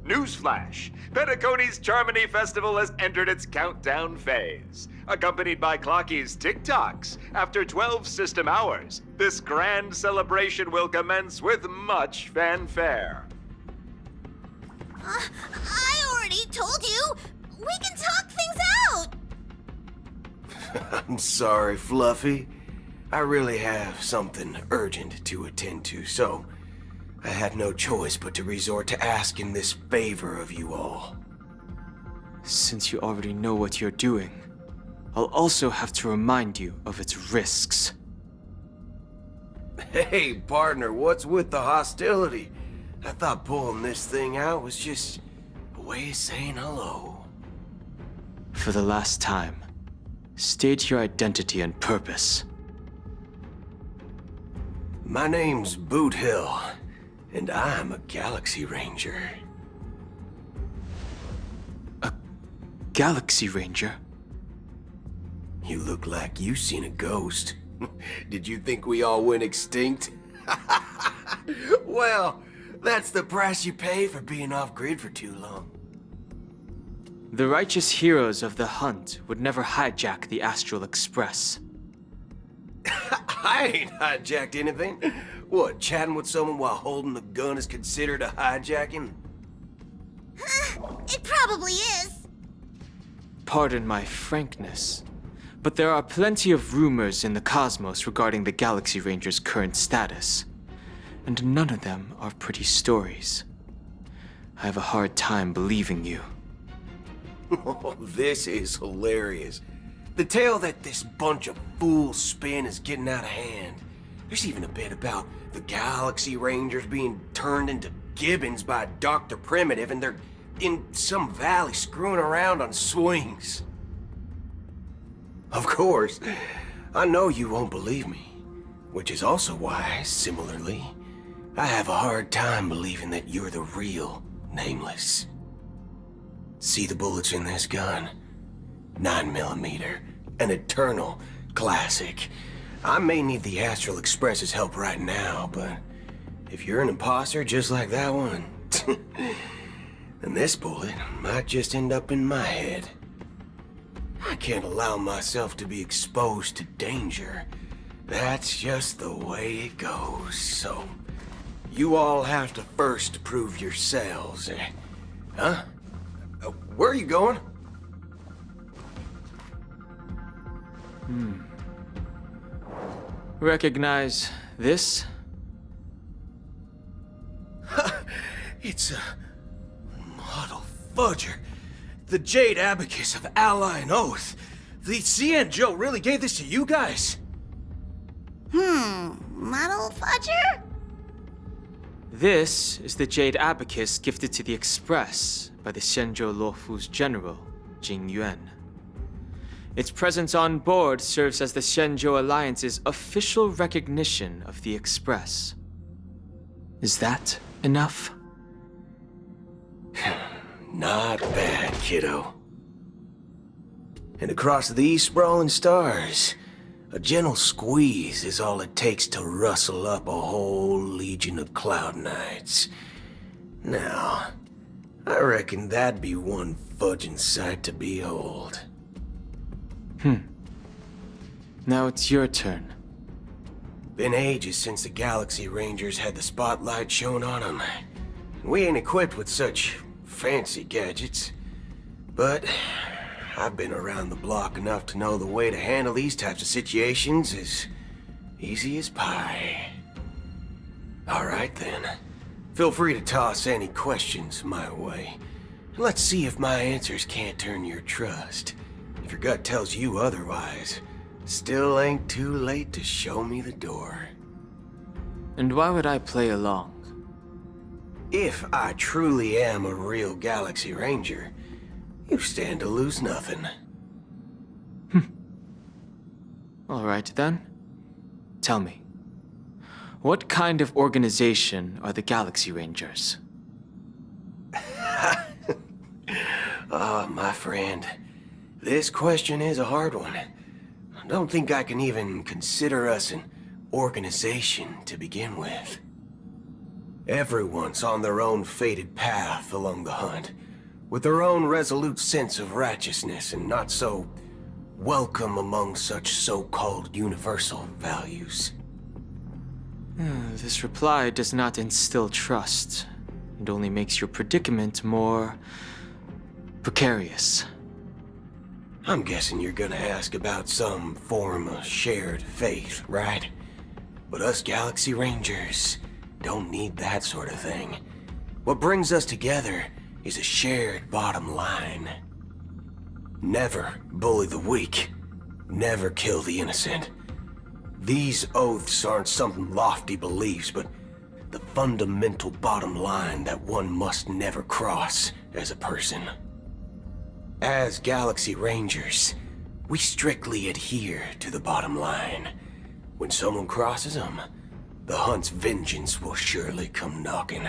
Newsflash! Petaconi's Charmony Festival has entered its countdown phase. Accompanied by Clocky's TikToks, after 12 system hours, this grand celebration will commence with much fanfare. I already told you! We can talk things out! I'm sorry, Fluffy. I really have something urgent to attend to, so I had no choice but to resort to asking this favor of you all. Since you already know what you're doing, I'll also have to remind you of its risks. Hey, partner, what's with the hostility? I thought pulling this thing out was just a way of saying hello. For the last time, state your identity and purpose. My name's Boot Hill, and I'm a Galaxy Ranger. A Galaxy Ranger? You look like you seen a ghost. Did you think we all went extinct? Well, that's the price you pay for being off-grid for too long. The righteous heroes of the hunt would never hijack the Astral Express. I ain't hijacked anything. What, chatting with someone while holding the gun is considered a hijacking? It probably is. Pardon my frankness, but there are plenty of rumors in the cosmos regarding the Galaxy Ranger's current status, and none of them are pretty stories. I have a hard time believing you. Oh, this is hilarious. The tale that this bunch of fools spin is getting out of hand. There's even a bit about the Galaxy Rangers being turned into gibbons by Dr. Primitive, and they're in some valley screwing around on swings. Of course, I know you won't believe me, which is also why, similarly, I have a hard time believing that you're the real Nameless. See the bullets in this gun? 9mm, an eternal classic. I may need the Astral Express's help right now, but if you're an imposter just like that one, then this bullet might just end up in my head. I can't allow myself to be exposed to danger. That's just the way it goes, so you all have to first prove yourselves. Huh? Where are you going? Recognize this? It's a model fudger. The Jade Abacus of Ally and Oath. The CN Joe really gave this to you guys? Model fudger? This is the Jade Abacus gifted to the Express by the Xianzhou Luofu's general, Jing Yuan. Its presence on board serves as the Xianzhou Alliance's official recognition of the Express. Is that enough? Not bad, kiddo. And across these sprawling stars, a gentle squeeze is all it takes to rustle up a whole legion of Cloud Knights. Now, I reckon that'd be one fudging sight to behold. Now it's your turn. Been ages since the Galaxy Rangers had the spotlight shone on them. We ain't equipped with such fancy gadgets. But I've been around the block enough to know the way to handle these types of situations is easy as pie. Alright then. Feel free to toss any questions my way. Let's see if my answers can't turn your trust. If your gut tells you otherwise, still ain't too late to show me the door. And why would I play along? If I truly am a real Galaxy Ranger, you stand to lose nothing. All right then. Tell me, what kind of organization are the Galaxy Rangers? My friend, this question is a hard one. I don't think I can even consider us an organization to begin with. Everyone's on their own fated path along the hunt, with their own resolute sense of righteousness and not so welcome among such so-called universal values. This reply does not instill trust. It only makes your predicament more precarious. I'm guessing you're gonna ask about some form of shared faith, right? But us Galaxy Rangers don't need that sort of thing. What brings us together is a shared bottom line. Never bully the weak. Never kill the innocent. These oaths aren't some lofty beliefs, but the fundamental bottom line that one must never cross as a person. As Galaxy Rangers, we strictly adhere to the bottom line. When someone crosses them, the hunt's vengeance will surely come knocking.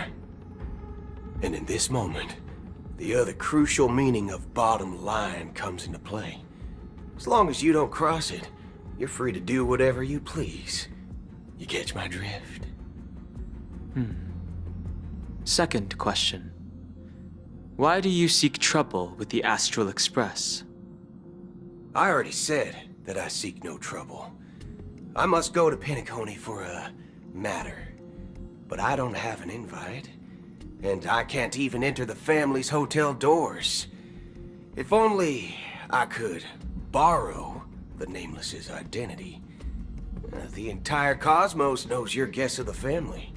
And in this moment, the other crucial meaning of bottom line comes into play. As long as you don't cross it, you're free to do whatever you please. You catch my drift? Second question. Why do you seek trouble with the Astral Express? I already said that I seek no trouble. I must go to Penacony for a matter. But I don't have an invite. And I can't even enter the family's hotel doors. If only I could borrow the Nameless's identity. The entire cosmos knows you're guests of the family.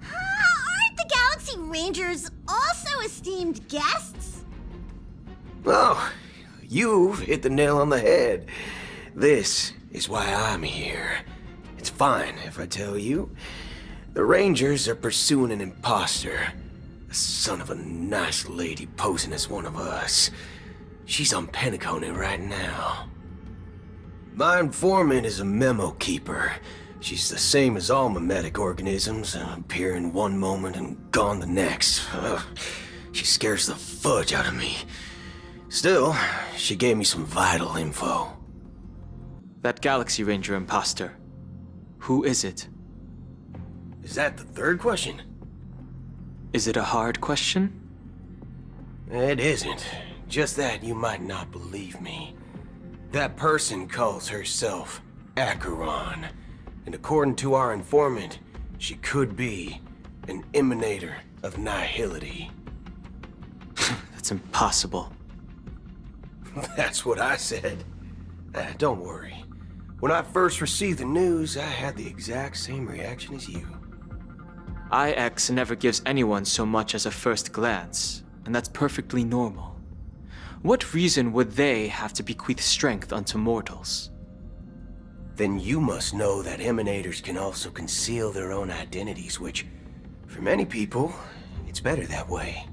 Aren't the Galaxy Rangers also esteemed guests? Oh, you've hit the nail on the head. This is why I'm here. It's fine if I tell you. The Rangers are pursuing an imposter. A son of a nice lady posing as one of us. She's on Penacony right now. My informant is a memo keeper. She's the same as all mimetic organisms, appearing one moment and gone the next. She scares the fudge out of me. Still, she gave me some vital info. That Galaxy Ranger imposter. Who is it? Is that the third question? Is it a hard question? It isn't. Just that you might not believe me. That person calls herself Acheron. And according to our informant, she could be an emanator of nihility. That's impossible. That's what I said. Don't worry. When I first received the news, I had the exact same reaction as you. IX never gives anyone so much as a first glance, and that's perfectly normal. What reason would they have to bequeath strength unto mortals? Then you must know that emanators can also conceal their own identities, which, for many people, it's better that way.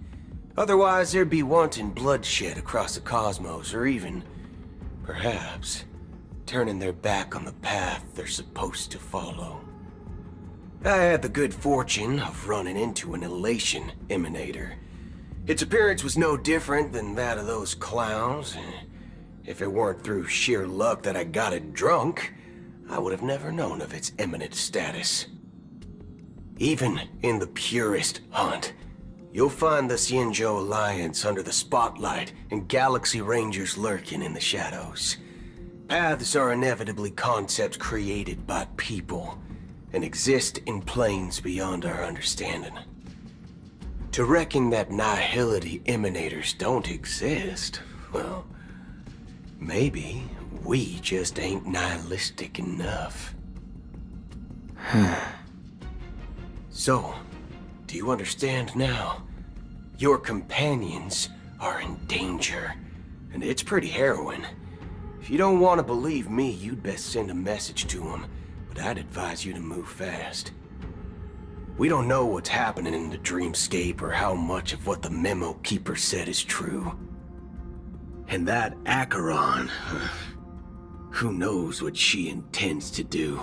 Otherwise, there'd be wanton bloodshed across the cosmos, or even, perhaps, turning their back on the path they're supposed to follow. I had the good fortune of running into an elation emanator. Its appearance was no different than that of those clowns. If it weren't through sheer luck that I got it drunk, I would have never known of its eminent status. Even in the purest hunt, you'll find the Xianzhou Alliance under the spotlight and Galaxy Rangers lurking in the shadows. Paths are inevitably concepts created by people and exist in planes beyond our understanding. To reckon that nihility emanators don't exist, well, maybe we just ain't nihilistic enough. So, do you understand now? Your companions are in danger, and it's pretty harrowing. If you don't want to believe me, you'd best send a message to them, but I'd advise you to move fast. We don't know what's happening in the dreamscape or how much of what the memo keeper said is true. And that Acheron, who knows what she intends to do.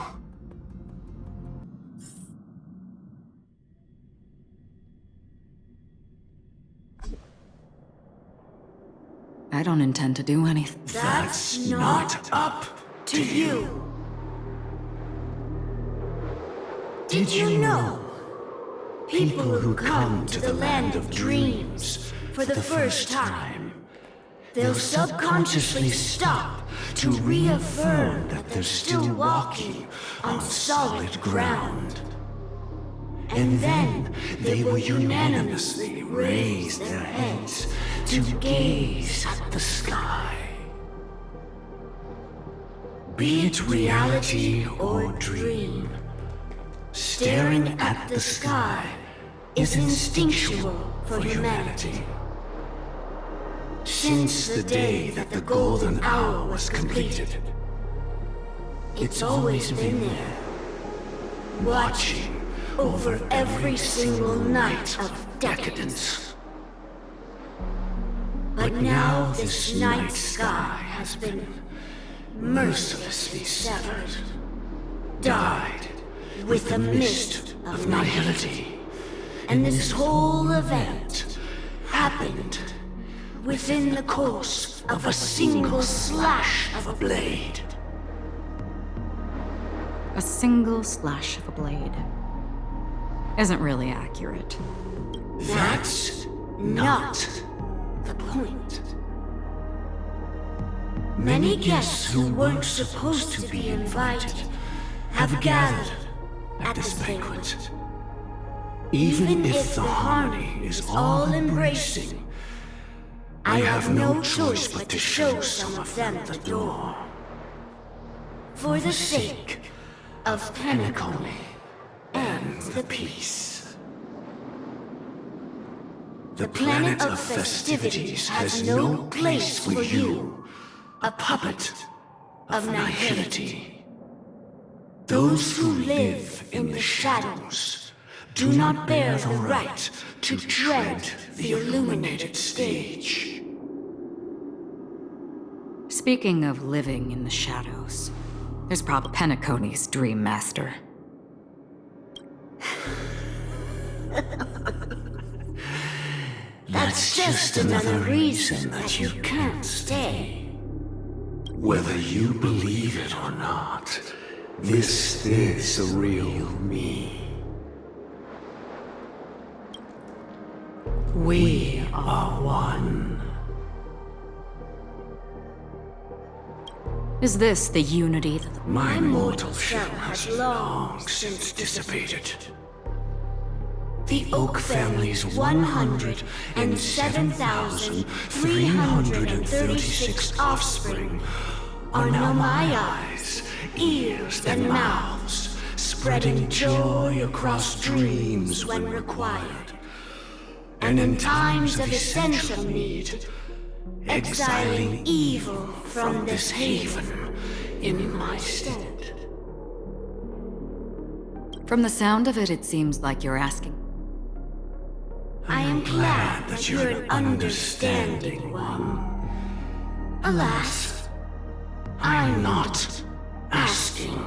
I don't intend to do anything. That's not up to you. Did you know people who come to the land of dreams for the first time. They'll subconsciously stop to reaffirm that they're still walking on solid ground. And then they will unanimously raise their heads to gaze at the sky. Be it reality or dream, staring at the sky is instinctual for humanity. Since the day that the golden hour was completed, it's always been there, watching over every single night of decadence. But now this night sky has been mercilessly severed, dyed with the mist of nihility. And this whole event happened within the course of a single slash of a blade. A single slash of a blade isn't really accurate. That's not the point. Many guests who weren't supposed to be invited have gathered at this banquet. Even if the harmony is all-embracing, I have no choice but to show some of them the door. For the sake of Penacony and the peace. The planet of festivities has no place for you, a puppet of nihility. Those who live in the shadows do not bear the right to tread the illuminated stage. Speaking of living in the shadows, there's probably Penacony's Dream Master. That's just another reason that you can't stay. Whether you believe it or not, this is the real me. We are one. Is this the unity that the... My mortal shell has long since dissipated. The Oak family's 107,336 offspring are now my eyes, ears, and mouths, spreading joy across dreams when required. And in times of essential need, exiling evil from this haven in my stead. From the sound of it, it seems like you're asking. I am glad that you're an understanding one. Alas, I'm not asking.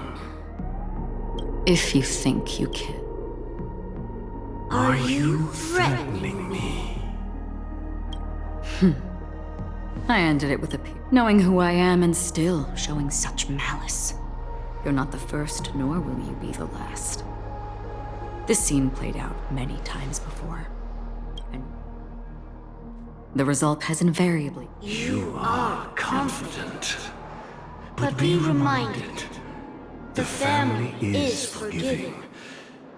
If you think you can. Are you threatening me? I ended it with a knowing who I am and still showing such malice. You're not the first, nor will you be the last. This scene played out many times before. And the result has invariably... You are confident. But be reminded, the family is forgiving,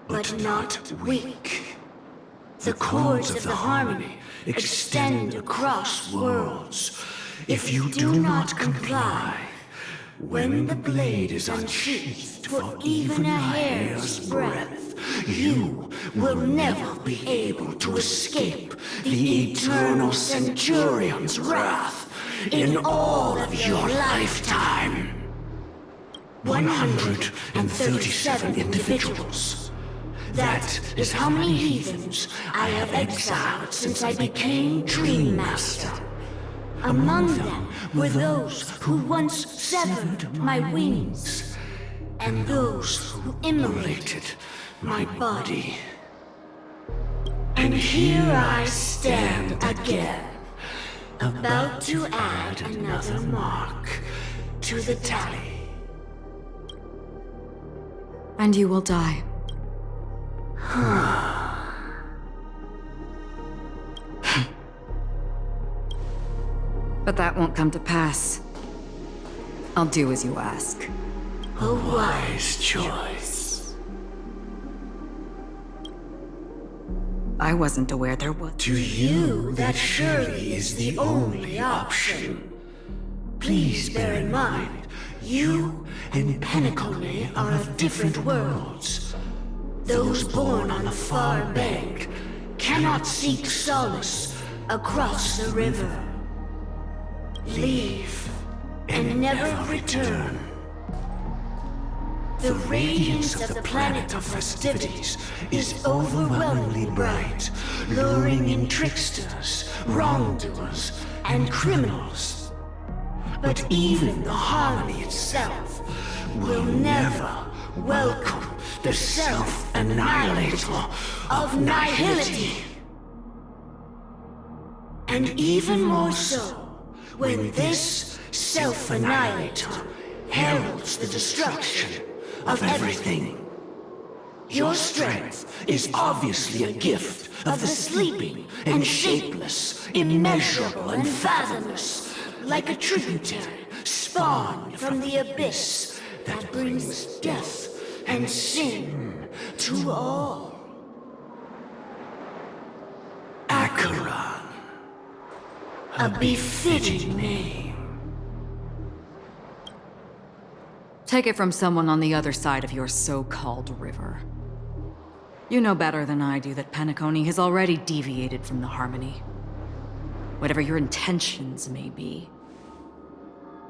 but not weak. The chords of the harmony extend across worlds. If you do not comply, when the blade is unsheathed for even a hair's breadth, you will never be able to escape the eternal Centurion's wrath in all of your lifetime. 137 individuals. That is how many heathens I have exiled since I became Dream Master. Among them were those who once severed my wings, and those who immolated my body. And here I stand again, about to add another mark to the tally. And you will die. But that won't come to pass. I'll do as you ask. A wise choice. I wasn't aware there was. To you, that surely is the only option. Please bear in mind, you and Penacony are of different worlds. Those born on the far bank cannot seek solace across the river. Leave and never return. The radiance of the planet of festivities is overwhelmingly bright, luring in tricksters, wrongdoers, and criminals. But even the harmony itself will never welcome the self-annihilator of nihility. And even more so, when this self-annihilator heralds the destruction of everything. Your strength is obviously a gift of the sleeping and shapeless, immeasurable and fathomless, like a tributary spawned from the abyss that brings death and sin to all. Acheron, a befitting name. Take it from someone on the other side of your so-called river. You know better than I do that Penacony has already deviated from the harmony. Whatever your intentions may be,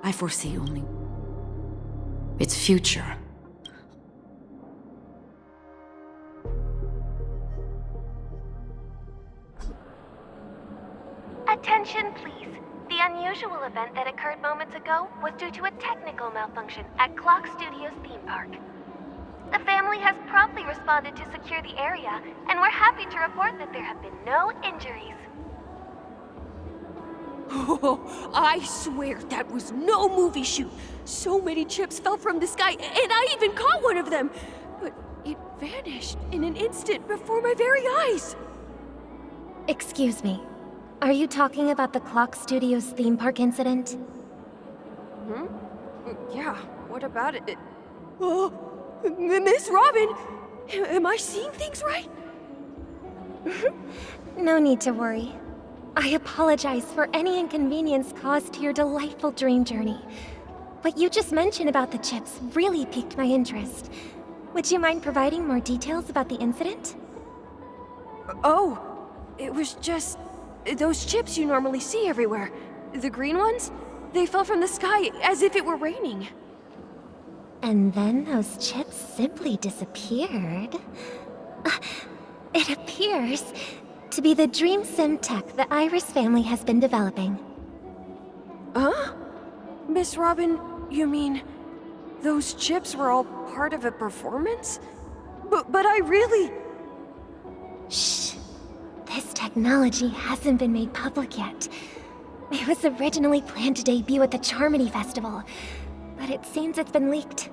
I foresee only its future. Attention, please. The unusual event that occurred moments ago was due to a technical malfunction at Clock Studios theme park. The family has promptly responded to secure the area, and we're happy to report that there have been no injuries. Oh, I swear that was no movie shoot. So many chips fell from the sky, and I even caught one of them. But it vanished in an instant before my very eyes. Excuse me. Are you talking about the Clock Studios theme park incident? Yeah, what about it? Oh, Miss Robin! Am I seeing things right? No need to worry. I apologize for any inconvenience caused to your delightful dream journey. What you just mentioned about the chips really piqued my interest. Would you mind providing more details about the incident? Oh, it was just those chips you normally see everywhere. The green ones? They fell from the sky as if it were raining. And then those chips simply disappeared. It appears to be the dream sim tech the Iris family has been developing. Huh? Miss Robin, you mean those chips were all part of a performance? But I really... Shh. This technology hasn't been made public yet. It was originally planned to debut at the Charmony Festival, but it seems it's been leaked.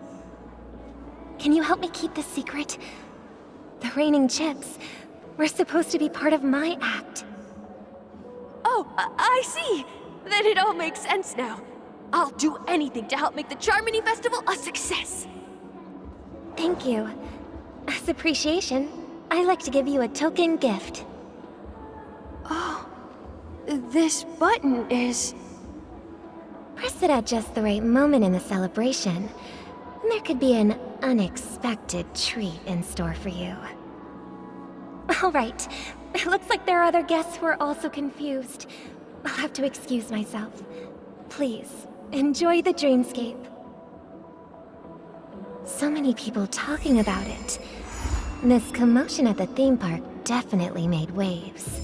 Can you help me keep this secret? The raining chips were supposed to be part of my act. Oh, I see. Then it all makes sense now. I'll do anything to help make the Charmony Festival a success. Thank you. As appreciation, I'd like to give you a token gift. Oh, this button is... Press it at just the right moment in the celebration, and there could be an unexpected treat in store for you. All right. It looks like there are other guests who are also confused. I'll have to excuse myself. Please, enjoy the dreamscape. So many people talking about it. This commotion at the theme park definitely made waves.